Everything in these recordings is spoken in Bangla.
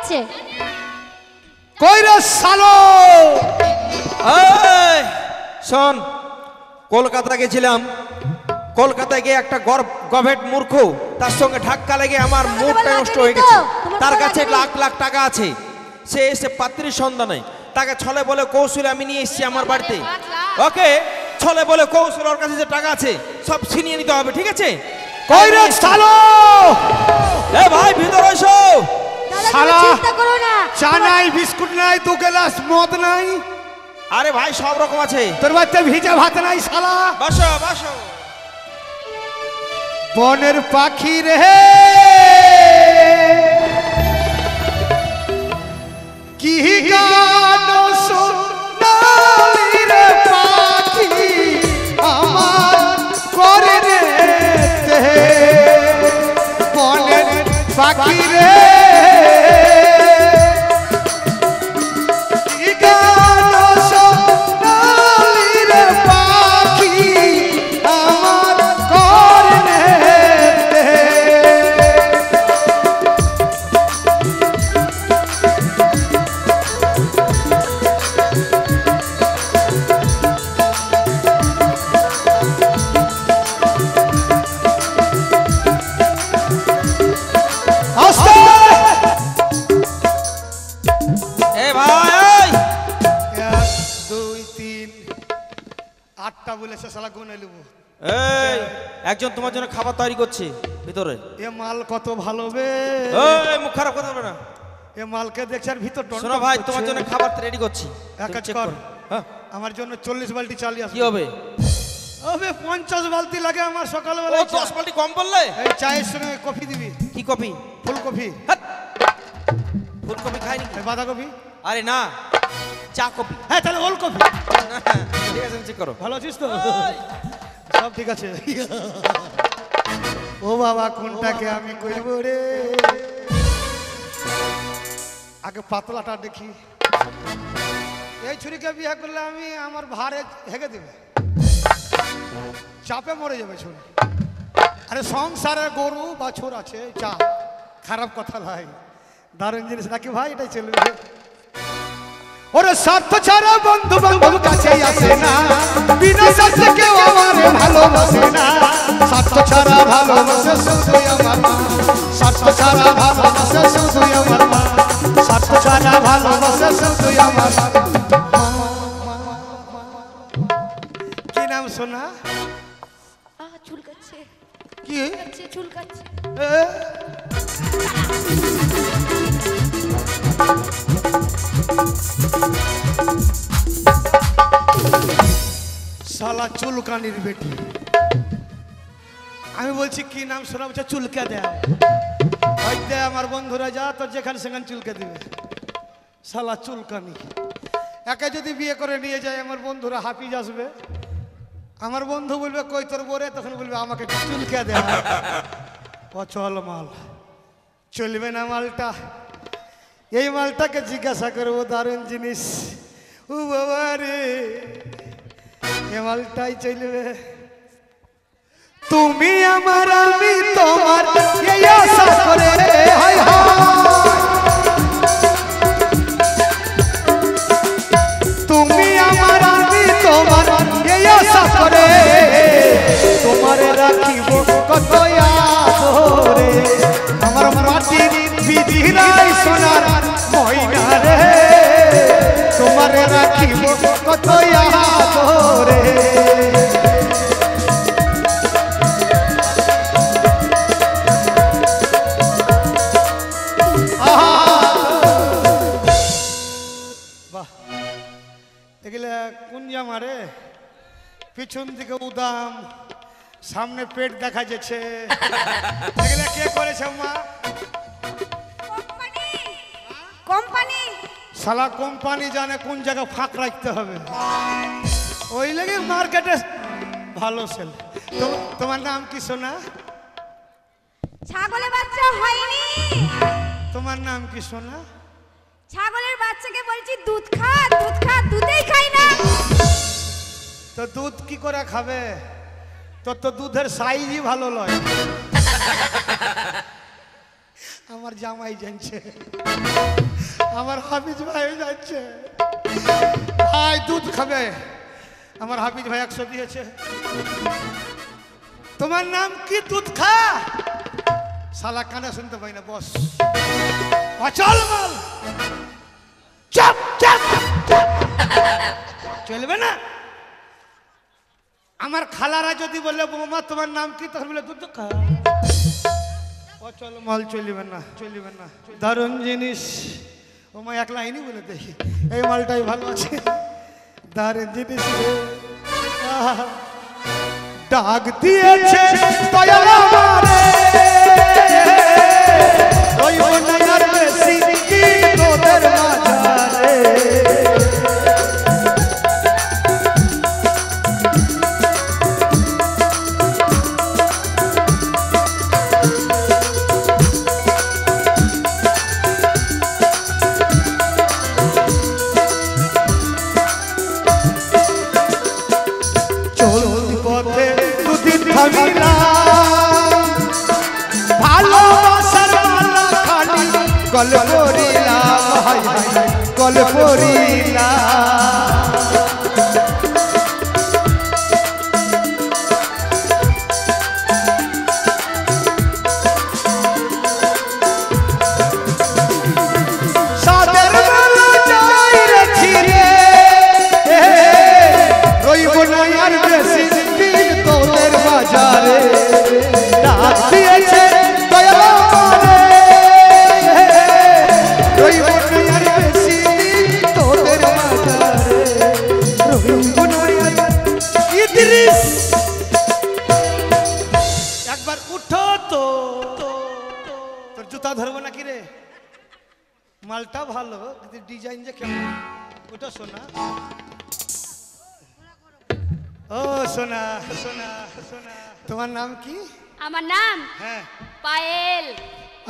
হচ্ছে? কই রে শালো? এই শোন, কলকাতা গেছিলাম, কলকাতায় গিয়ে একটা গভেট মূর্খ, তার সঙ্গে ধাক্কা লেগে আমার মুডটা নষ্ট হয়ে গেছে। তার কাছে লাখ লাখ টাকা আছে, সে এসে পাত্রীর সন্ধানে, তাকে ছলে বলে কৌশলে আমি নিয়ে এসেছি আমার বাড়িতে। ওকে ছলে বলে কৌশল, ওর কাছে যে টাকা আছে সব ছিনিয়ে নিতে হবে, ঠিক আছে? কই রে শালো? এ ভাই ভিতরে এসো। শালা চিন্তা করো না, চা নাই, বিস্কুট নাই, দু গ্লাস মদ নাই। আরে ভাই সব রকম আছে। তোর বাড়িতে ভিজা ভাত নাই শালা। বসো বসো। বনের পাখি রে, কি গান শোনালি রে পাখি আমার করে রে, বনের পাখি রে, কি গান শোনালি রে পাখি আমার করে রে। একজন তোমার জন্য খাবার তৈরি করছে ভিতরে। এ মাল কত ভালো বে। এই মুখ খারাপ কথা বলবে না। এ মালকে দেখছেন ভিতর টন। শোনো ভাই, তোমার জন্য খাবার রেডি করছি। এক কাজ কর, আমার জন্য 40 বালতি চালিয়ে আসো। কি হবে? ওবে 50 বালতি লাগে আমার সকালবেলা। ও 10 বালতি কম বললে? এই চায়ের সঙ্গে কফি দিবি। কি কফি? ফুলকপি। ফুলকপি খাই নাকি? বাঁধাকপি? আরে না, চা কফি। হ্যাঁ তাহলে ওলকপি। ঠিক আছে, চেক করো। ভালো আছিস তো? সব ঠিক আছে। ও বাবা কোনটাকে আমি করব রে, আগে পাতলাটা দেখি। এই ছুরিকে বিয়ে করলে আমি আমার ভারে হেগে দেবে, চাপে মরে যাবে ছুরি। আরে সংসারে গরু বাছুর আছে, চা খারাপ কথা ভাই, দারুণ জিনিস নাকি ভাই, এটাই চলবে। ওরে স্বার্থ ছাড়া বন্ধু বান্ধব কাছে আসে না, বিনা স্বার্থে কেউ আমারে ভালোবাসে না। স্বার্থ ছাড়া ভালোবাসে শুধু আমার মা, স্বার্থ ছাড়া ভালোবাসে শুধু আমার মা, স্বার্থ ছাড়া ভালোবাসে শুধু আমার মা। কি নাম সোনা? চুলকাচ্ছে। কি চুলকাচ্ছে? শালা চুলকানির বেটি। আমি বলছি কি নাম শোনা, বলছে চুলকে দেয়। হয়তো আমার বন্ধুরা যা তোর যেখানে সেখানে চুলকে দিবে, শালা চুলকানি। একে যদি বিয়ে করে নিয়ে যায় আমার বন্ধুরা হাফিজ আসবে, আমার বন্ধু বলবে কই তোর বোরে, তখন বলবে আমাকে চুলকে দেয়। অচল মাল, চলবে না মালটা। এই মালটাকে জিজ্ঞাসা করবো, দারুণ জিনিস। ও বাবা রে, এ মালটাই চলবে। তুমি আমার আমি তোমার এই আশা করে, হায় হায় তুমি আমার আমি তোমার এই আশা করে, তোমার রাখিব কত আদরে, আমার মাটির বিধিরাই সোনার ময়না রে, তোমার রাখিব কত আদরে। এগুলা কোন জামা রে? পিছন দিকে উদাম, সামনে পেট দেখা যাচ্ছে। এগুলা কে করেছে মা? কোম্পানি। শালা কোম্পানি জানে কোন জায়গায় ফাঁক রাখতে হবে, ওই লেগে মার্কেটে ভালো সেল। তোমার নাম কি সোনা? ছাগলের বাচ্চা হয়নি। তোমার নাম কি সোনা? ছাগলের বাচ্চাকে বলছি দুধ খা, দুধ খা, দুধেই খাই না। তো দুধ কি করে খাবে? তোর তো দুধের সাইজই ভালো নয়। আমার জামাই জানছে, আমার হাফিজ ভাই যাচ্ছে। ভাই দুধ খাবে? আমার হাফিজ ভাই 100 দিয়েছে। তোমার নাম কি? দুধ খা। শালা কানে শুনতে পাই না। বস অচল মাল, চাপ চাপ চলবে না। আমার খালারা যদি বলে বৌমা তোমার নাম কি, তখন বলে দুধ খা। অচল মাল চলবে না, চলবে না। দারুণ জিনিস। ও মা এক লাইনই বলে দেখি, এই মালটাই ভালো আছে। দারুণ জিনিস রে। আহা, ডাক দিয়েছে দয়াল আমারে, ওই বনায়ার বেশি কি তোদের মাঝারে। চলতি পথে দুদিন থামিলাম, ভালোবাসার মালা খালি গল পড়িলাম, হাই হাই গল পড়িলাম। সাদের মালা যাই রেখি রে, রইব না আর বেশি দিন তোদের বাজারে। ডাক দিয়েছে দয়াল আমারে, রইব না আর বেশি দিন তোদের বাজারে। রইব না আর ইদ্রিস। একবার উঠো তো, তোর জুতা ধরবো নাকি রে? মালটা ভালো, কিন্তু ডিজাইন যে কেমন। ওটা শোনা। ও সোনা সোনা সোনা, তোমার নাম কি? আমার নাম হ্যাঁ পায়েল।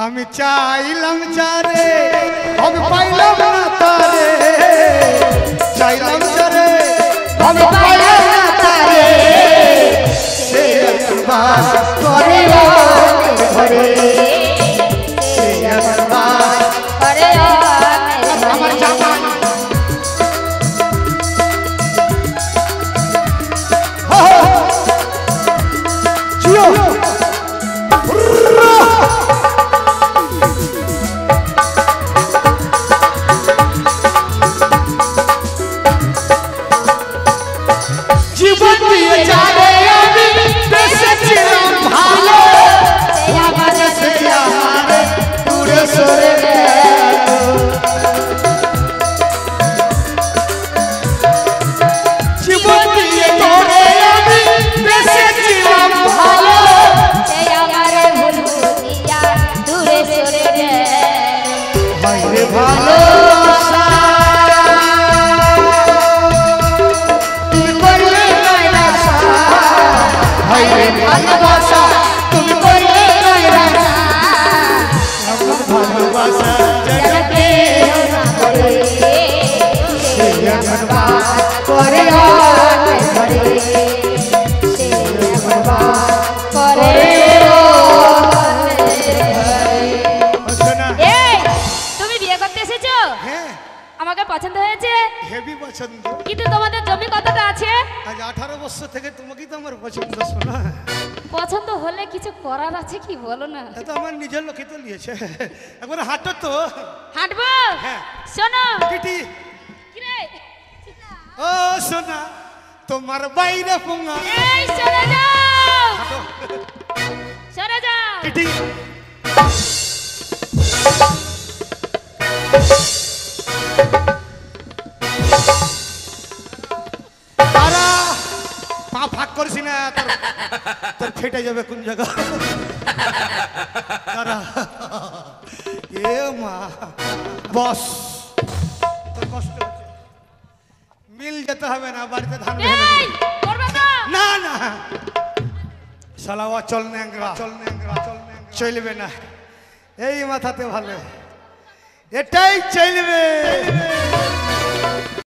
আমি চাইলাম যারে, আমি পাইলাম না তারে। চাইলাম যারে, আমি পাইলাম না তারে। সে একবার করে ঘরে, সে একবার আরে আমার জামাই। জীবন দিয়ে যারে আমি বেসেছিলাম ভালো, আমার সে আমার দূরে সরে গেল। জীবন দিয়ে তোরে আমি বেসেছিলাম ভালো, সেই আমার ভুল বুঝিয়া দূরে সরে গেল। বাইরে ভালো ভালোবাসা তুমি করলে ভালোবাসা জগতে না করে সে একবার করে করে সে একবার করে। শোনা। এই তুমি বিয়ে করতে এসেছো? হ্যাঁ আমাকে পছন্দ হয়েছে, হেভি পছন্দ। কিন্তু তোমাদের জমি কতটা আছে? আজ 18 বছর থেকে তোমাকেই তো আমার পছন্দ। শোনা, পছন্দ হলে কিছু করার আছে কি বলো না? এটা আমার নিজের লোকে তো নিয়েছে। একবার হাঁটো তো। হাঁটবো? হ্যাঁ। শোনো টিটি, কি রে? ও সোনা, তোমার বাইরে পোঙা। এই সরে যাও, হাঁটো সরে যাও। টিটি। তারা পা ফাঁক করিস না, তোর ফেটে যাবে কোন জায়গা। তারা এ মা, বস তোর কষ্ট হচ্ছে। মিল যেতে হবে না, বাড়িতে ধান এই করবে তো? না না, শালাওয়া চল ন্যাংরা, চল ন্যাংরা, চল ন্যাংরা চলবে না। এই মাথাতে ভালো, এটাই চলবে।